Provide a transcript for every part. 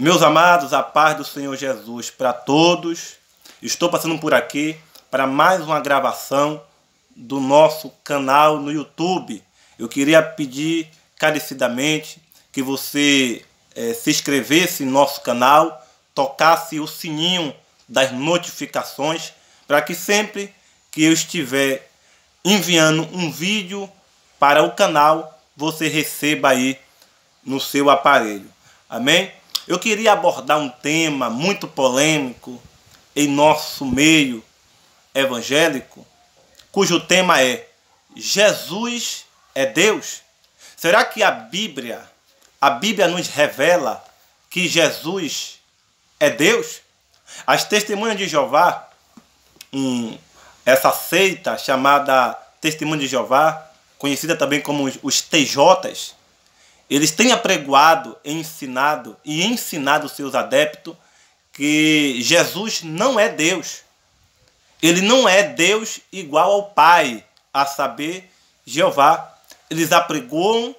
Meus amados, a paz do Senhor Jesus para todos. Estou passando por aqui para mais uma gravação do nosso canal no YouTube. Eu queria pedir encarecidamente que você se inscrevesse no nosso canal, tocasse o sininho das notificações, para que sempre que eu estiver enviando um vídeo para o canal, você receba aí no seu aparelho. Amém? Eu queria abordar um tema muito polêmico em nosso meio evangélico, cujo tema é: Jesus é Deus? Será que a Bíblia nos revela que Jesus é Deus? As Testemunhas de Jeová, essa seita chamada Testemunha de Jeová, conhecida também como os TJs, eles têm apregoado, ensinado seus adeptos que Jesus não é Deus. Ele não é Deus igual ao Pai, a saber, Jeová. Eles apregoam,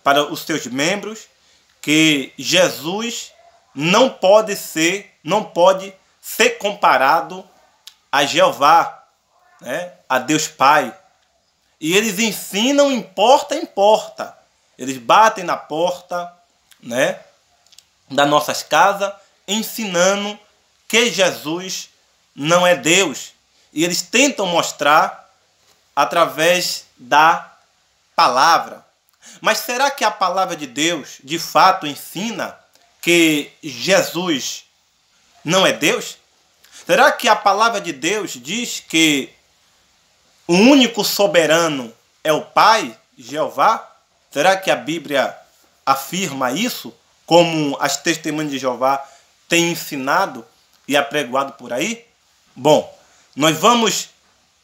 para os seus membros que Jesus não pode ser comparado a Jeová, a Deus Pai. E eles ensinam em porta. Eles batem na porta, das nossas casas, ensinando que Jesus não é Deus. E eles tentam mostrar através da palavra. Mas será que a palavra de Deus, de fato, ensina que Jesus não é Deus? Será que a palavra de Deus diz que o único soberano é o Pai, Jeová? Será que a Bíblia afirma isso, como as Testemunhas de Jeová têm ensinado e apregoado por aí? Bom, nós vamos,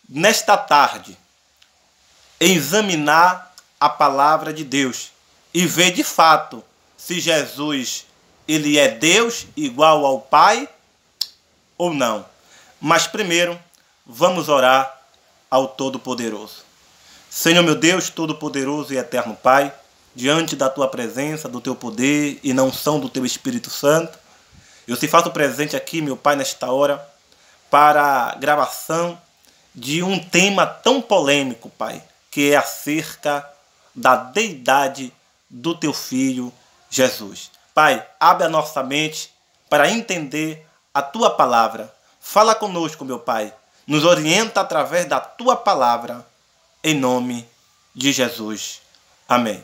nesta tarde, examinar a palavra de Deus e ver de fato se Jesus ele é Deus igual ao Pai ou não. Mas primeiro, vamos orar ao Todo-Poderoso. Senhor meu Deus, Todo-Poderoso e Eterno Pai, diante da Tua presença, do Teu poder e na unção do Teu Espírito Santo, eu te faço presente aqui, meu Pai, nesta hora, para a gravação de um tema tão polêmico, Pai, que é acerca da deidade do Teu Filho, Jesus. Pai, abre a nossa mente para entender a Tua palavra. Fala conosco, meu Pai. Nos orienta através da Tua palavra. Em nome de Jesus. Amém.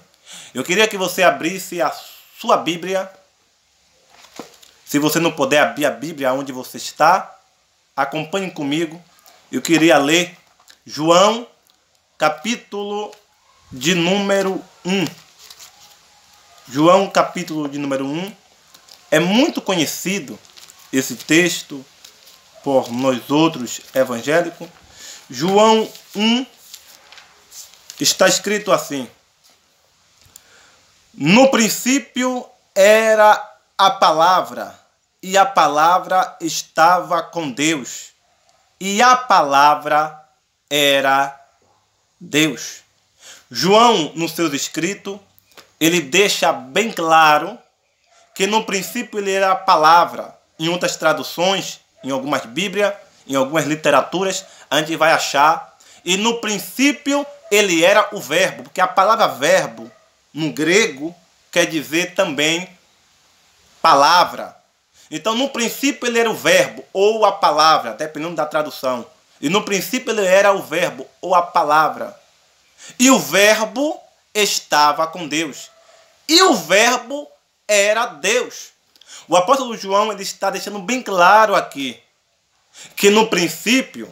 Eu queria que você abrisse a sua Bíblia. Se você não puder abrir a Bíblia onde você está, acompanhe comigo. Eu queria ler João, capítulo de número 1. João, capítulo de número 1. É muito conhecido esse texto por nós outros evangélicos. João 1. Está escrito assim: no princípio era a palavra, e a palavra estava com Deus, e a palavra era Deus. João, nos seus escritos, ele deixa bem claro que no princípio ele era a palavra. Em outras traduções, em algumas Bíblias, em algumas literaturas, a gente vai achar. E no princípio ele era o verbo, porque a palavra verbo no grego quer dizer também palavra. Então no princípio ele era o verbo ou a palavra, dependendo da tradução. E no princípio ele era o verbo ou a palavra. E o verbo estava com Deus. E o verbo era Deus. O apóstolo João ele está deixando bem claro aqui que no princípio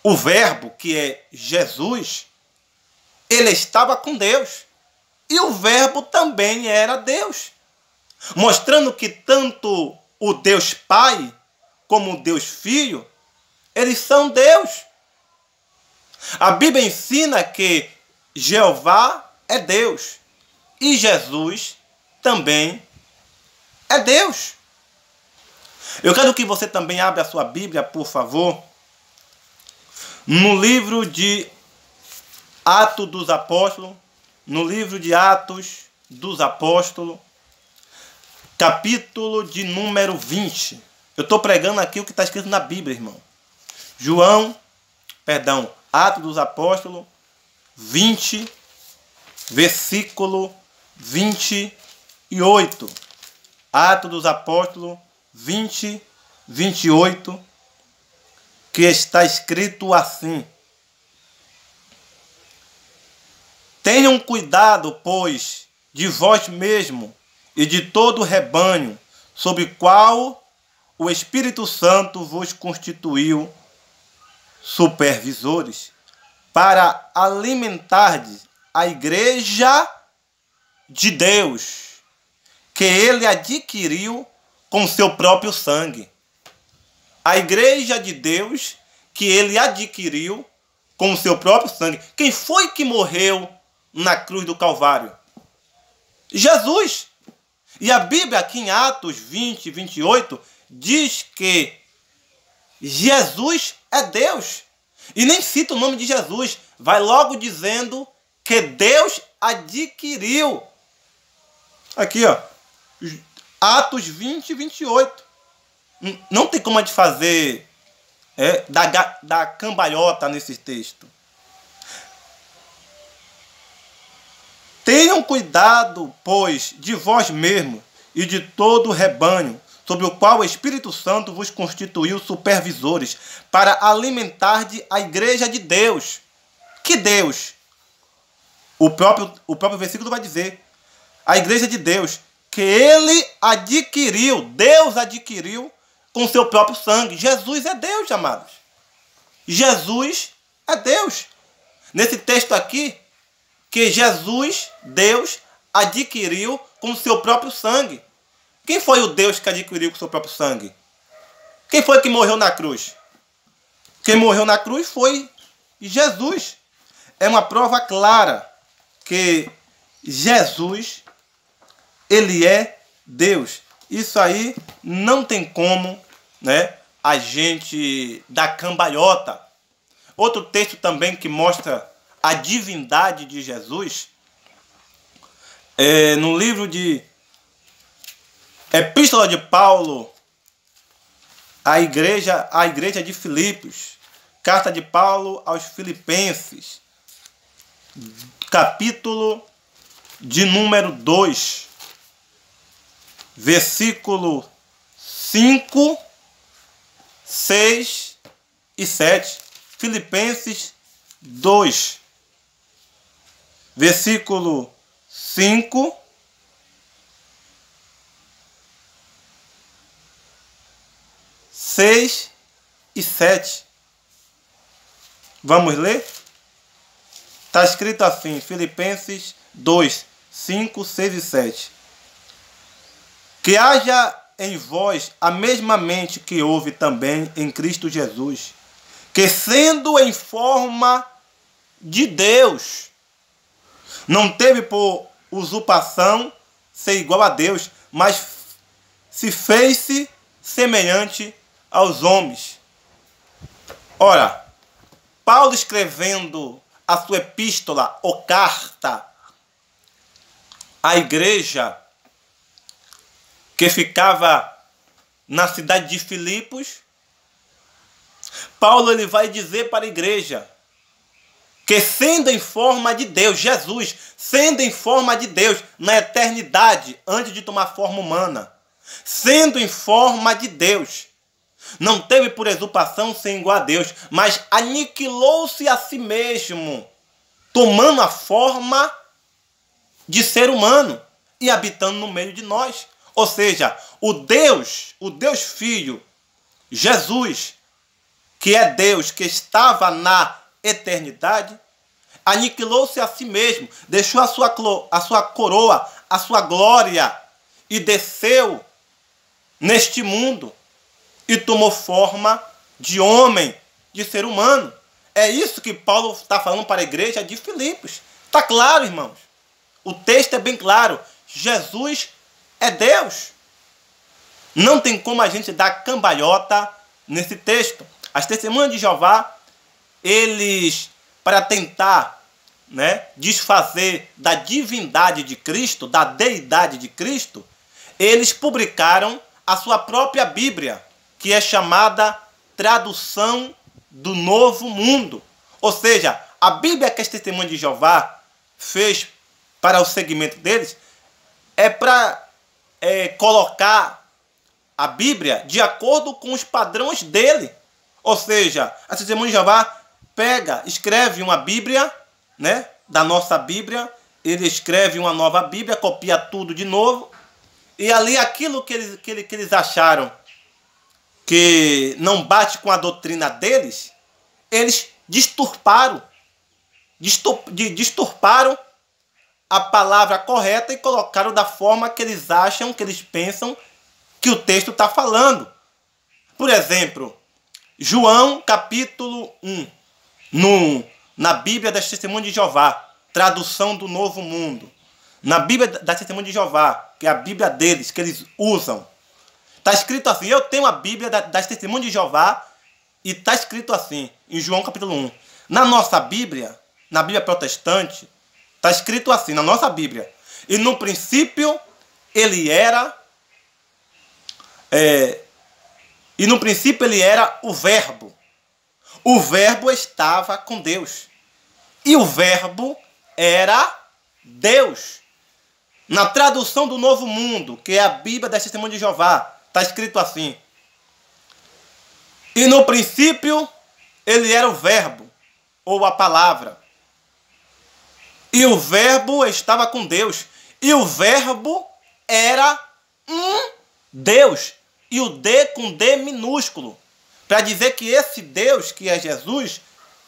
o verbo, que é Jesus, ele estava com Deus. E o verbo também era Deus. Mostrando que tanto o Deus Pai como o Deus Filho, eles são Deus. A Bíblia ensina que Jeová é Deus. E Jesus também é Deus. Eu quero que você também abra a sua Bíblia, por favor, no livro de Atos dos Apóstolos, no livro de Atos dos Apóstolos, capítulo de número 20. Eu estou pregando aqui o que está escrito na Bíblia, irmão. Atos dos Apóstolos 20, versículo 28. Atos dos Apóstolos 20, 28, que está escrito assim: tenham cuidado, pois, de vós mesmo e de todo o rebanho, sobre o qual o Espírito Santo vos constituiu supervisores, para alimentardes a igreja de Deus, que ele adquiriu com seu próprio sangue. A igreja de Deus que ele adquiriu com o seu próprio sangue. Quem foi que morreu na cruz do Calvário? Jesus. E a Bíblia aqui em Atos 20, 28 diz que Jesus é Deus. E nem cita o nome de Jesus. Vai logo dizendo que Deus adquiriu. Aqui, ó. Atos 20, 28. Não tem como a gente fazer da cambalhota nesse texto. Tenham cuidado, pois, de vós mesmos e de todo o rebanho, sobre o qual o Espírito Santo vos constituiu supervisores, para alimentardes a igreja de Deus. Que Deus? O próprio versículo vai dizer: a igreja de Deus, que ele adquiriu, Deus adquiriu com seu próprio sangue. Jesus é Deus, amados. Jesus é Deus. Nesse texto aqui, que Jesus, Deus, adquiriu com seu próprio sangue. Quem foi o Deus que adquiriu com seu próprio sangue? Quem foi que morreu na cruz? Quem morreu na cruz foi Jesus. É uma prova clara que Jesus, ele é Deus. Isso aí não tem como, né, a gente dar cambalhota. Outro texto também que mostra a divindade de Jesus é no livro de Epístola de Paulo à igreja de Filipos, carta de Paulo aos Filipenses, capítulo de número 2, versículo 5, 6 e 7. Filipenses 2, versículo 5, 6 e 7. Vamos ler? Está escrito assim, Filipenses 2, 5, 6 e 7. Que haja em vós a mesma mente que houve também em Cristo Jesus, que sendo em forma de Deus, não teve por usurpação ser igual a Deus, mas se fez semelhante aos homens. Ora, Paulo escrevendo a sua epístola ou carta à igreja que ficava na cidade de Filipos, Paulo ele vai dizer para a igreja que sendo em forma de Deus, Jesus, sendo em forma de Deus na eternidade, antes de tomar forma humana, sendo em forma de Deus, não teve por usurpação ser igual a Deus, mas aniquilou-se a si mesmo, tomando a forma de ser humano e habitando no meio de nós. Ou seja, o Deus Filho, Jesus, que é Deus, que estava na eternidade, aniquilou-se a si mesmo, deixou a sua coroa, a sua glória e desceu neste mundo e tomou forma de homem, de ser humano. É isso que Paulo está falando para a igreja de Filipos. Está claro, irmãos? O texto é bem claro. Jesus é Deus. Não tem como a gente dar cambalhota nesse texto. As testemunhas de Jeová, eles, para tentar, né, desfazer da divindade de Cristo, da deidade de Cristo, eles publicaram a sua própria Bíblia, que é chamada Tradução do Novo Mundo. Ou seja, a Bíblia que as Testemunhas de Jeová fez para o segmento deles é para colocar a Bíblia de acordo com os padrões dele. Ou seja, a Testemunha de Jeová escreve uma Bíblia, né, da nossa Bíblia, ele escreve uma nova Bíblia, copia tudo de novo, e ali aquilo que eles acharam que não bate com a doutrina deles, eles disturparam a palavra correta e colocaram da forma que eles acham, que eles pensam que o texto está falando. Por exemplo, João capítulo 1, na Bíblia das Testemunhas de Jeová, tradução do Novo Mundo. Na Bíblia das Testemunhas de Jeová, que é a Bíblia deles, que eles usam, está escrito assim, eu tenho a Bíblia das Testemunhas de Jeová, e está escrito assim, em João capítulo 1. Na nossa Bíblia, na Bíblia protestante, está escrito assim, na nossa Bíblia. E no princípio, ele era... E no princípio ele era o Verbo. O Verbo estava com Deus. E o Verbo era Deus. Na tradução do Novo Mundo, que é a Bíblia das Testemunhas de Jeová, está escrito assim. E no princípio ele era o Verbo, ou a palavra. E o Verbo estava com Deus. E o Verbo era um Deus. E o D com D minúsculo. Para dizer que esse Deus, que é Jesus,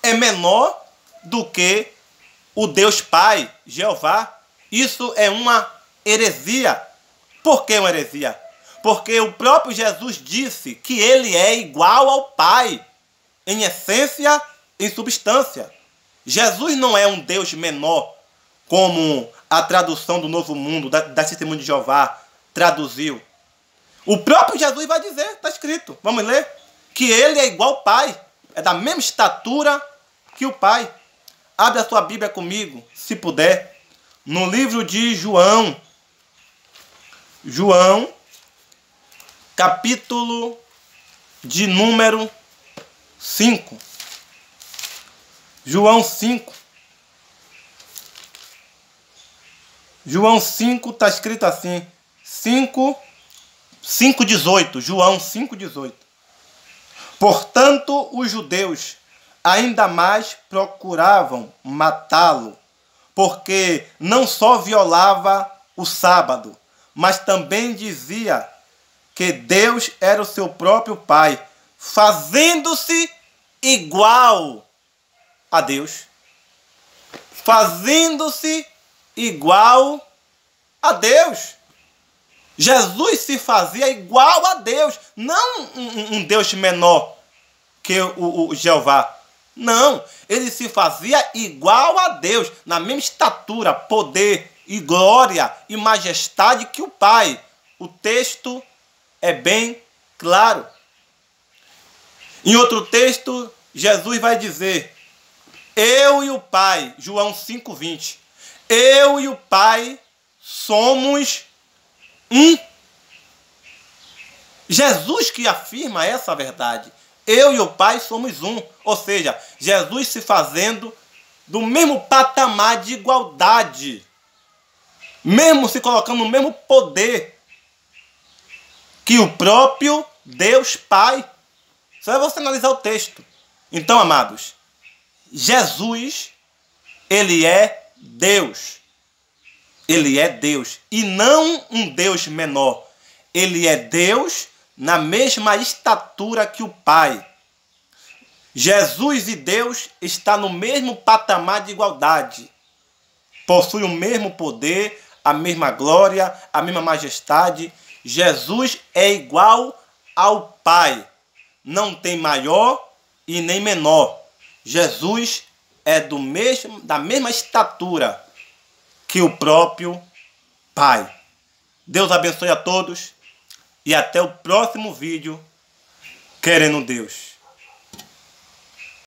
é menor do que o Deus Pai, Jeová. Isso é uma heresia. Por que uma heresia? Porque o próprio Jesus disse que ele é igual ao Pai, em essência, em substância. Jesus não é um Deus menor, como a tradução do Novo Mundo, das Testemunhas de Jeová, traduziu. O próprio Jesus vai dizer, está escrito, vamos ler, que ele é igual ao Pai, é da mesma estatura que o Pai. Abre a sua Bíblia comigo, se puder, no livro de João. João, capítulo de número 5. João 5. João 5 está escrito assim, 5:18, João 5:18. Portanto, os judeus ainda mais procuravam matá-lo, porque não só violava o sábado, mas também dizia que Deus era o seu próprio Pai, fazendo-se igual a Deus. Fazendo-se igual a Deus. Jesus se fazia igual a Deus, não um Deus menor que o Jeová. Não, ele se fazia igual a Deus, na mesma estatura, poder e glória e majestade que o Pai. O texto é bem claro. Em outro texto, Jesus vai dizer, eu e o Pai, João 5:20, eu e o Pai somos um. Jesus que afirma essa verdade. Eu e o Pai somos um. Ou seja, Jesus se fazendo do mesmo patamar de igualdade. Mesmo se colocando no mesmo poder que o próprio Deus Pai. Só é você analisar o texto. Então, amados, Jesus, ele é Deus. Ele é Deus. E não um Deus menor. Ele é Deus na mesma estatura que o Pai. Jesus e Deus estão no mesmo patamar de igualdade. Possuem o mesmo poder, a mesma glória, a mesma majestade. Jesus é igual ao Pai. Não tem maior e nem menor. Jesus é da mesma estatura que o próprio Pai. Deus abençoe a todos e até o próximo vídeo, querendo Deus.